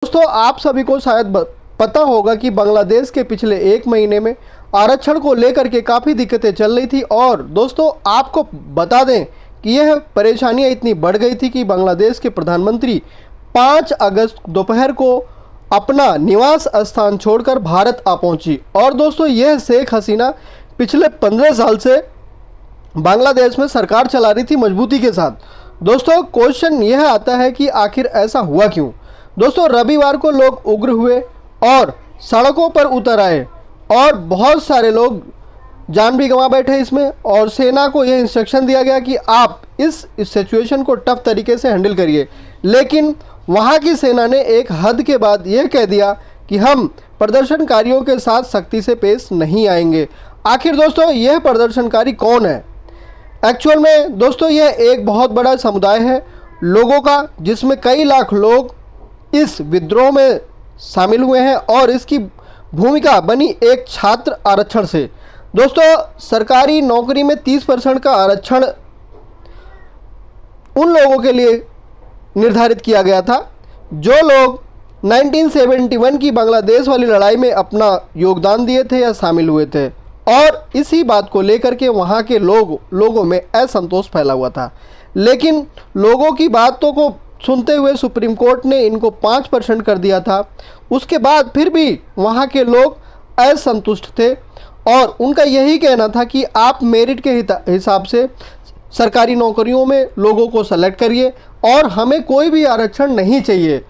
दोस्तों आप सभी को शायद पता होगा कि बांग्लादेश के पिछले 1 महीने में आरक्षण को लेकर के काफ़ी दिक्कतें चल रही थी। और दोस्तों आपको बता दें कि यह परेशानियां इतनी बढ़ गई थी कि बांग्लादेश के प्रधानमंत्री 5 अगस्त दोपहर को अपना निवास स्थान छोड़कर भारत आ पहुंची। और दोस्तों यह शेख हसीना पिछले 15 साल से बांग्लादेश में सरकार चला रही थी मजबूती के साथ। दोस्तों क्वेश्चन यह आता है कि आखिर ऐसा हुआ क्यों। दोस्तों रविवार को लोग उग्र हुए और सड़कों पर उतर आए और बहुत सारे लोग जान भी गंवा बैठे इसमें। और सेना को यह इंस्ट्रक्शन दिया गया कि आप इस सिचुएशन को टफ तरीके से हैंडल करिए। लेकिन वहाँ की सेना ने एक हद के बाद यह कह दिया कि हम प्रदर्शनकारियों के साथ सख्ती से पेश नहीं आएंगे। आखिर दोस्तों यह प्रदर्शनकारी कौन है? एक्चुअल में दोस्तों यह एक बहुत बड़ा समुदाय है लोगों का, जिसमें कई लाख लोग इस विद्रोह में शामिल हुए हैं। और इसकी भूमिका बनी एक छात्र आरक्षण से। दोस्तों सरकारी नौकरी में 30% का आरक्षण उन लोगों के लिए निर्धारित किया गया था जो लोग 1971 की बांग्लादेश वाली लड़ाई में अपना योगदान दिए थे या शामिल हुए थे। और इसी बात को लेकर के वहाँ के लोगों में असंतोष फैला हुआ था। लेकिन लोगों की बातों को सुनते हुए सुप्रीम कोर्ट ने इनको 5% कर दिया था। उसके बाद फिर भी वहाँ के लोग असंतुष्ट थे और उनका यही कहना था कि आप मेरिट के हिसाब से सरकारी नौकरियों में लोगों को सेलेक्ट करिए और हमें कोई भी आरक्षण नहीं चाहिए।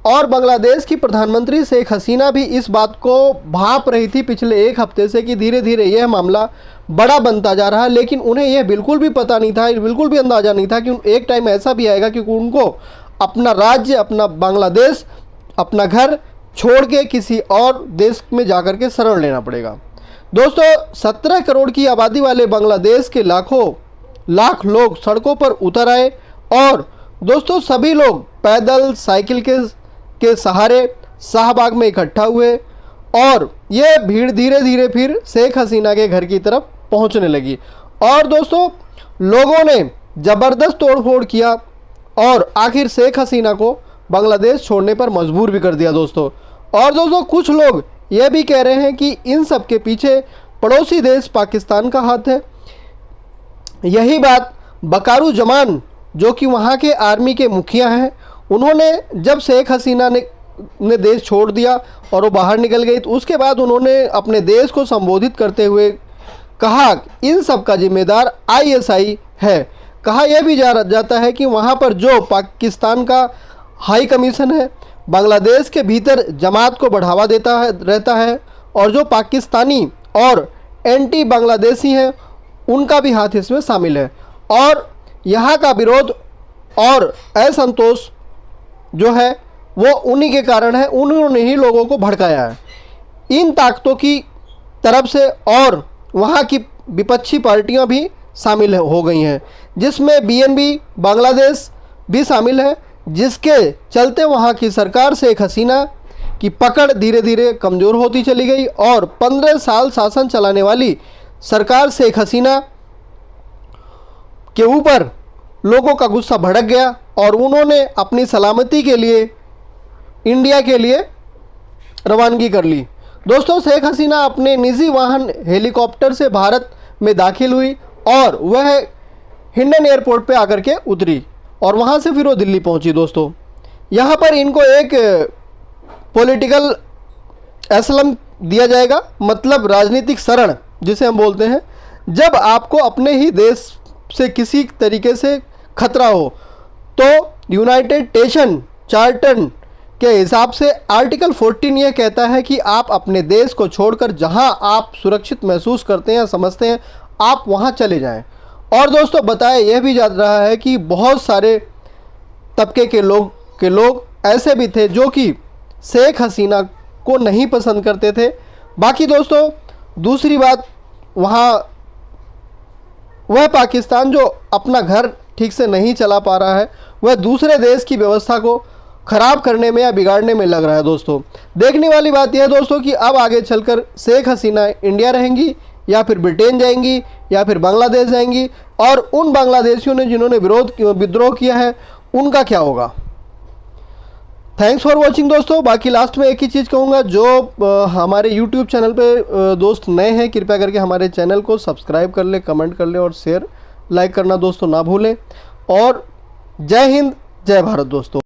और बांग्लादेश की प्रधानमंत्री शेख हसीना भी इस बात को भांप रही थी पिछले 1 हफ्ते से कि धीरे धीरे यह मामला बड़ा बनता जा रहा है। लेकिन उन्हें यह बिल्कुल भी पता नहीं था, बिल्कुल भी अंदाज़ा नहीं था कि एक टाइम ऐसा भी आएगा कि उनको अपना राज्य, अपना बांग्लादेश, अपना घर छोड़ के किसी और देश में जाकर के शरण लेना पड़ेगा। दोस्तों 17 करोड़ की आबादी वाले बांग्लादेश के लाख लोग सड़कों पर उतर आए। और दोस्तों सभी लोग पैदल, साइकिल के सहारे शाहबाग में इकट्ठा हुए और यह भीड़ धीरे धीरे फिर शेख हसीना के घर की तरफ पहुंचने लगी। और दोस्तों लोगों ने ज़बरदस्त तोड़फोड़ किया और आखिर शेख हसीना को बांग्लादेश छोड़ने पर मजबूर भी कर दिया दोस्तों। और दोस्तों कुछ लोग यह भी कह रहे हैं कि इन सब के पीछे पड़ोसी देश पाकिस्तान का हाथ है। यही बात बकारू जमान जो कि वहाँ के आर्मी के मुखिया हैं, उन्होंने जब शेख हसीना ने देश छोड़ दिया और वो बाहर निकल गई, तो उसके बाद उन्होंने अपने देश को संबोधित करते हुए कहा इन सब का जिम्मेदार ISI है। कहा यह भी जाता है कि वहाँ पर जो पाकिस्तान का हाई कमीशन है बांग्लादेश के भीतर जमात को बढ़ावा देता रहता है और जो पाकिस्तानी और एंटी बांग्लादेशी हैं उनका भी हाथ इसमें शामिल है। और यहाँ का विरोध और असंतोष जो है वो उन्हीं के कारण है, उन्होंने ही लोगों को भड़काया है इन ताकतों की तरफ से। और वहाँ की विपक्षी पार्टियाँ भी शामिल हो गई हैं, जिसमें BNP बांग्लादेश भी शामिल है, जिसके चलते वहाँ की सरकार शेख हसीना की पकड़ धीरे धीरे कमज़ोर होती चली गई। और 15 साल शासन चलाने वाली सरकार शेख हसीना के ऊपर लोगों का गुस्सा भड़क गया और उन्होंने अपनी सलामती के लिए इंडिया के लिए रवानगी कर ली। दोस्तों शेख हसीना अपने निजी वाहन हेलीकॉप्टर से भारत में दाखिल हुई और वह हिंडन एयरपोर्ट पे आकर के उतरी और वहाँ से फिर वो दिल्ली पहुँची। दोस्तों यहाँ पर इनको एक पॉलिटिकल एसलम दिया जाएगा, मतलब राजनीतिक शरण जिसे हम बोलते हैं। जब आपको अपने ही देश से किसी तरीके से खतरा हो तो यूनाइटेड नेशन चार्टर के हिसाब से आर्टिकल 14 यह कहता है कि आप अपने देश को छोड़कर जहां आप सुरक्षित महसूस करते हैं, समझते हैं, आप वहां चले जाएं। और दोस्तों बताया यह भी जा रहा है कि बहुत सारे तबके के लोग ऐसे भी थे जो कि शेख हसीना को नहीं पसंद करते थे। बाकी दोस्तों दूसरी बात, वहाँ वह पाकिस्तान जो अपना घर ठीक से नहीं चला पा रहा है, वह दूसरे देश की व्यवस्था को ख़राब करने में या बिगाड़ने में लग रहा है। दोस्तों देखने वाली बात यह है दोस्तों कि अब आगे चलकर शेख हसीना इंडिया रहेंगी या फिर ब्रिटेन जाएंगी या फिर बांग्लादेश जाएंगी, और उन बांग्लादेशियों ने जिन्होंने विद्रोह किया है उनका क्या होगा। थैंक्स फॉर वॉचिंग दोस्तों। बाकी लास्ट में एक ही चीज़ कहूँगा, जो हमारे यूट्यूब चैनल पे दोस्त नए हैं, कृपया करके हमारे चैनल को सब्सक्राइब कर ले, कमेंट कर ले और शेयर लाइक करना दोस्तों ना भूलें। और जय हिंद, जय भारत दोस्तों।